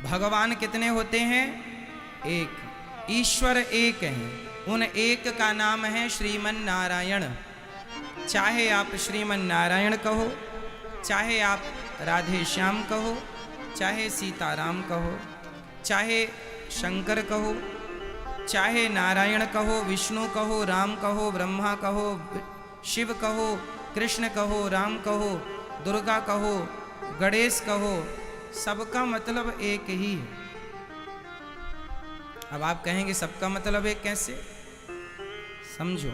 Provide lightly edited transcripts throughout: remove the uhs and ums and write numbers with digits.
भगवान कितने होते हैं? एक। ईश्वर एक है, उन एक का नाम है श्रीमन नारायण। चाहे आप श्रीमन नारायण कहो, चाहे आप राधे श्याम कहो, चाहे सीताराम कहो, चाहे शंकर कहो, चाहे नारायण कहो, विष्णु कहो, राम कहो, ब्रह्मा कहो, शिव कहो, कृष्ण कहो, राम कहो, दुर्गा कहो, गणेश कहो, सबका मतलब एक ही है। अब आप कहेंगे सबका मतलब एक कैसे? समझो,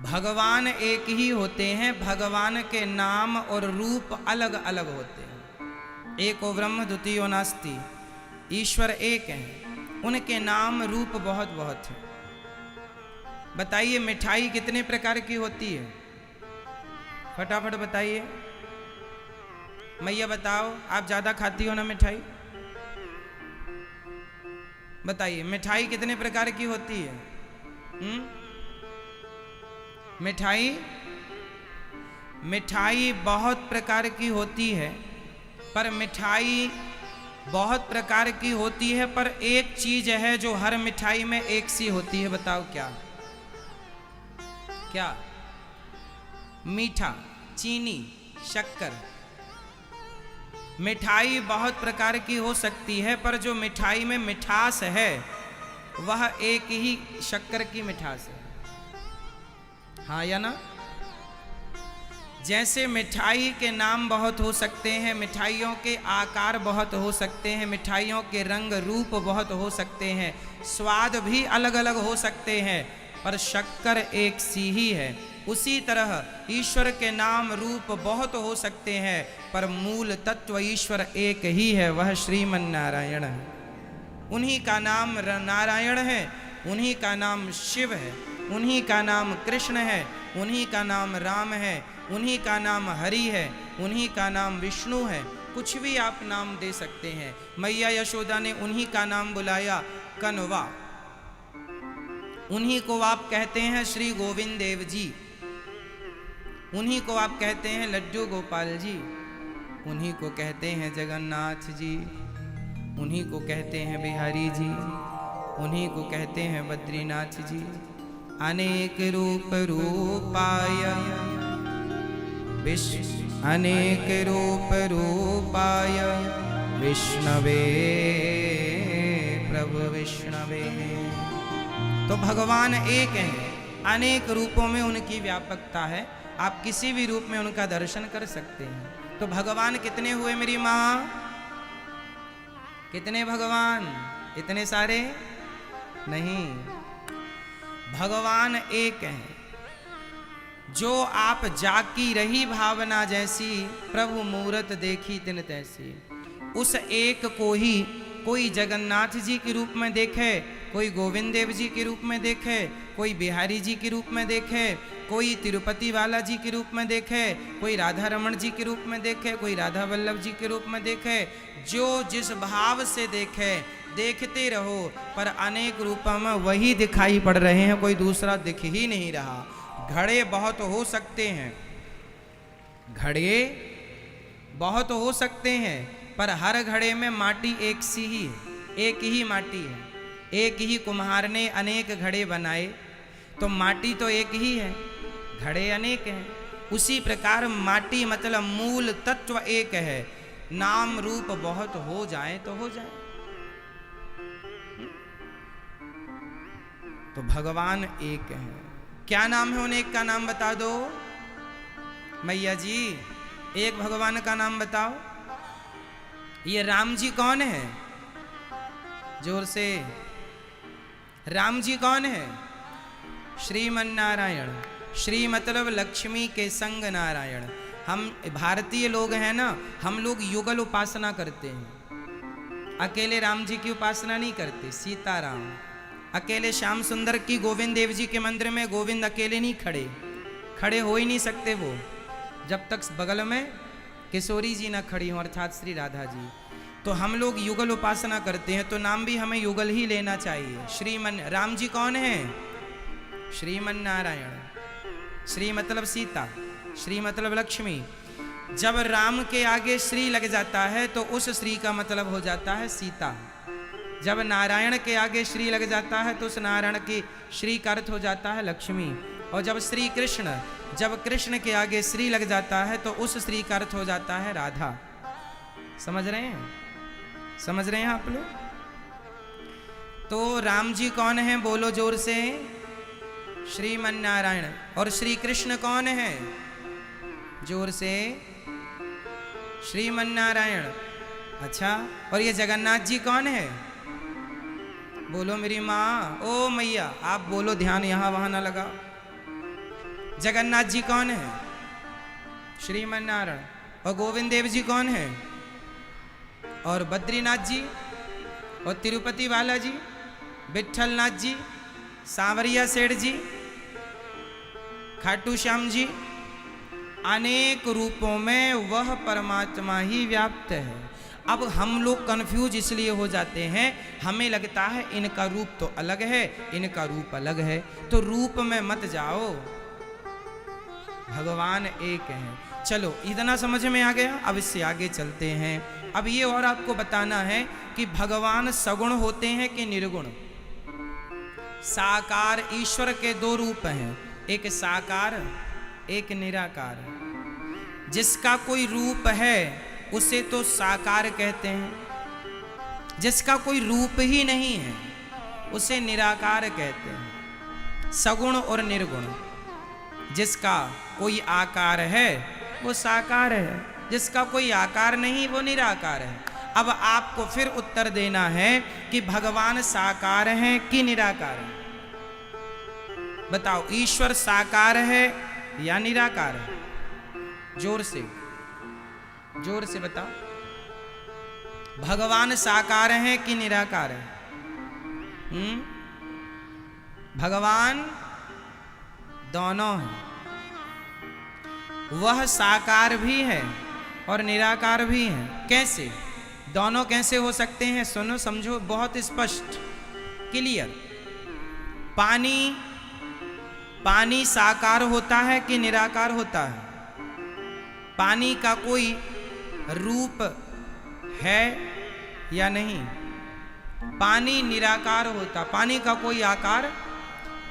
भगवान एक ही होते हैं, भगवान के नाम और रूप अलग अलग होते हैं। एको ब्रह्म द्वितीयो नास्ति, ईश्वर एक हैं, उनके नाम रूप बहुत बहुत हैं। बताइए मिठाई कितने प्रकार की होती है? फटाफट बताइए। मैया बताओ, आप ज्यादा खाती हो ना मिठाई? बताइए मिठाई कितने प्रकार की होती है? मिठाई बहुत प्रकार की होती है, पर मिठाई बहुत प्रकार की होती है, पर एक चीज है जो हर मिठाई में एक सी होती है। बताओ क्या? क्या? मीठा, चीनी, शक्कर। मिठाई बहुत प्रकार की हो सकती है, पर जो मिठाई में मिठास है वह एक ही शक्कर की मिठास है। हाँ या ना? जैसे मिठाई के नाम बहुत हो सकते हैं, मिठाइयों के आकार बहुत हो सकते हैं, मिठाइयों के रंग रूप बहुत हो सकते हैं, स्वाद भी अलग अलग हो सकते हैं, पर शक्कर एक सी ही है। उसी तरह ईश्वर के नाम रूप बहुत हो सकते हैं, पर मूल तत्व ईश्वर एक ही है, वह श्रीमन नारायण है। उन्हीं का नाम नारायण है, उन्हीं का नाम शिव है, उन्हीं का नाम कृष्ण है, उन्हीं का नाम राम है, उन्हीं का नाम हरि है, उन्हीं का नाम विष्णु है। कुछ भी आप नाम दे सकते हैं। मैया यशोदा ने उन्हीं का नाम बुलाया कनवा, उन्हीं को आप कहते हैं श्री गोविंद देव जी, उन्हीं को आप कहते हैं लड्डू गोपाल जी, उन्हीं को कहते हैं जगन्नाथ जी, उन्हीं को कहते हैं बिहारी जी, उन्हीं को कहते हैं बद्रीनाथ जी। अनेक रूप रूपाय अनेक रूप रूपाय विष्णवे प्रभु विष्णवे। तो भगवान एक हैं, अनेक रूपों में उनकी व्यापकता है, आप किसी भी रूप में उनका दर्शन कर सकते हैं। तो भगवान कितने हुए मेरी माँ? कितने भगवान? इतने सारे नहीं, भगवान एक हैं। जो आप जाकी रही भावना जैसी, प्रभु मूरत देखी तिन तैसी। उस एक को ही कोई जगन्नाथ जी के रूप में देखे, कोई गोविंद देव जी के रूप में देखे, कोई बिहारी जी के रूप में देखे, कोई तिरुपति वाला जी के रूप में देखे, कोई राधा रमण जी के रूप में देखे, कोई राधा वल्लभ जी के रूप में देखे। जो जिस भाव से देखे, देखते रहो, पर अनेक रूपों में वही दिखाई पड़ रहे हैं, कोई दूसरा दिख ही नहीं रहा। घड़े बहुत हो सकते हैं, घड़े बहुत हो सकते हैं, पर हर घड़े में माटी एक सी ही है, एक ही माटी है। एक ही कुम्हार ने अनेक घड़े बनाए, तो माटी तो एक ही है, घड़े अनेक हैं। उसी प्रकार माटी मतलब मूल तत्व एक है, नाम रूप बहुत हो जाए तो हो जाए। तो भगवान एक है। क्या नाम है उन एक का? नाम बता दो मैया जी, एक भगवान का नाम बताओ। ये राम जी कौन है? जोर से, राम जी कौन है? श्रीमन नारायण। श्री मतलब लक्ष्मी के संग नारायण। हम भारतीय लोग हैं ना, हम लोग युगल उपासना करते हैं, अकेले राम जी की उपासना नहीं करते। सीताराम अकेले, श्याम सुंदर की गोविंद देव जी के मंदिर में गोविंद अकेले नहीं खड़े हो ही नहीं सकते वो, जब तक बगल में किशोरी जी ना खड़ी हो, अर्थात श्री राधा जी। तो हम लोग युगल उपासना करते हैं, तो नाम भी हमें युगल ही लेना चाहिए। श्रीमन, राम जी कौन है? श्रीमन नारायण। श्री मतलब सीता, श्री मतलब लक्ष्मी। जब राम के आगे श्री लग जाता है तो उस श्री का मतलब हो जाता है सीता। जब नारायण के आगे श्री लग जाता है तो उस नारायण की श्री का अर्थ हो जाता है लक्ष्मी। और जब श्री कृष्ण, जब कृष्ण के आगे श्री लग जाता है तो उस श्री का अर्थ हो जाता है राधा। समझ रहे हैं? समझ रहे हैं आप लोग? तो राम जी कौन है? बोलो जोर से। श्रीमन नारायण। और श्री कृष्ण कौन है? जोर से। श्रीमन नारायण। अच्छा, और ये जगन्नाथ जी कौन है? बोलो मेरी माँ। ओ मैया, आप बोलो, ध्यान यहां वहां ना लगा। जगन्नाथ जी कौन है? श्रीमन नारायण। और गोविंद देव जी कौन है? और बद्रीनाथ जी, और तिरुपति बालाजी, विठलनाथ जी, सांवरिया सेठ जी, खाटू श्याम जी, अनेक रूपों में वह परमात्मा ही व्याप्त है। अब हम लोग कंफ्यूज इसलिए हो जाते हैं, हमें लगता है इनका रूप तो अलग है, इनका रूप अलग है। तो रूप में मत जाओ, भगवान एक है। चलो, इतना समझ में आ गया। अब इससे आगे चलते हैं। अब ये और आपको बताना है कि भगवान सगुण होते हैं कि निर्गुण। साकार ईश्वर के दो रूप हैं, एक साकार, एक निराकार। जिसका कोई रूप है उसे तो साकार कहते हैं, जिसका कोई रूप ही नहीं है उसे निराकार कहते हैं। सगुण और निर्गुण। जिसका कोई आकार है वो साकार है, जिसका कोई आकार नहीं वो निराकार है। अब आपको फिर उत्तर देना है कि भगवान साकार हैं कि निराकार हैं? बताओ, ईश्वर साकार है या निराकार है? जोर से, जोर से बताओ। भगवान साकार हैं कि निराकार है? भगवान दोनों हैं। वह साकार भी है और निराकार भी है। कैसे? दोनों कैसे हो सकते हैं? सुनो, समझो, बहुत स्पष्ट, क्लियर। पानी साकार होता है कि निराकार होता है? पानी का कोई रूप है या नहीं? पानी निराकार होता, पानी का कोई आकार,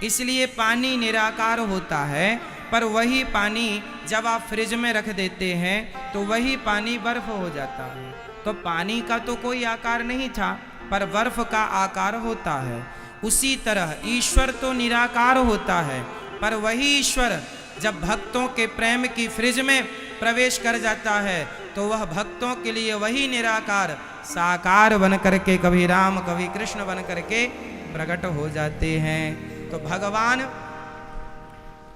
इसलिए पानी निराकार होता है। पर वही पानी जब आप फ्रिज में रख देते हैं तो वही पानी बर्फ हो जाता है। तो पानी का तो कोई आकार नहीं था, पर बर्फ का आकार होता है। उसी तरह ईश्वर तो निराकार होता है, पर वही ईश्वर जब भक्तों के प्रेम की फ्रिज में प्रवेश कर जाता है तो वह भक्तों के लिए वही निराकार साकार बन करके कभी राम कभी कृष्ण बन करके प्रकट हो जाते हैं। तो भगवान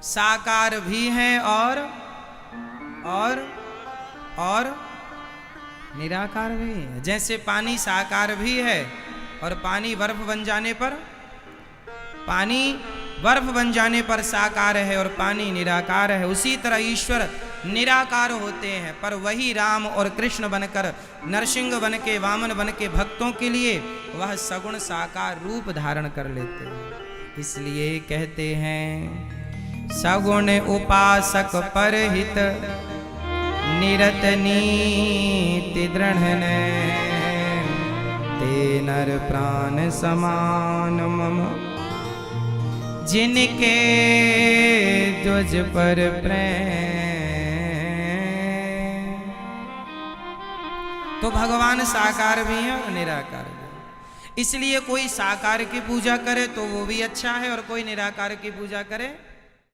साकार भी हैं और निराकार भी है। जैसे पानी साकार भी है और पानी बर्फ बन जाने पर साकार है और पानी निराकार है। उसी तरह ईश्वर निराकार होते हैं, पर वही राम और कृष्ण बनकर, नरसिंह बन के, वामन बन के भक्तों के लिए वह सगुण साकार रूप धारण कर लेते हैं। इसलिए कहते हैं, सगुण उपासक परहित निरत नीति दृढ़ ते नर प्राण समान मम जिनके ध्वज पर प्रेम। तो भगवान साकार भी है और निराकार भी है। इसलिए कोई साकार की पूजा करे तो वो भी अच्छा है और कोई निराकार की पूजा करे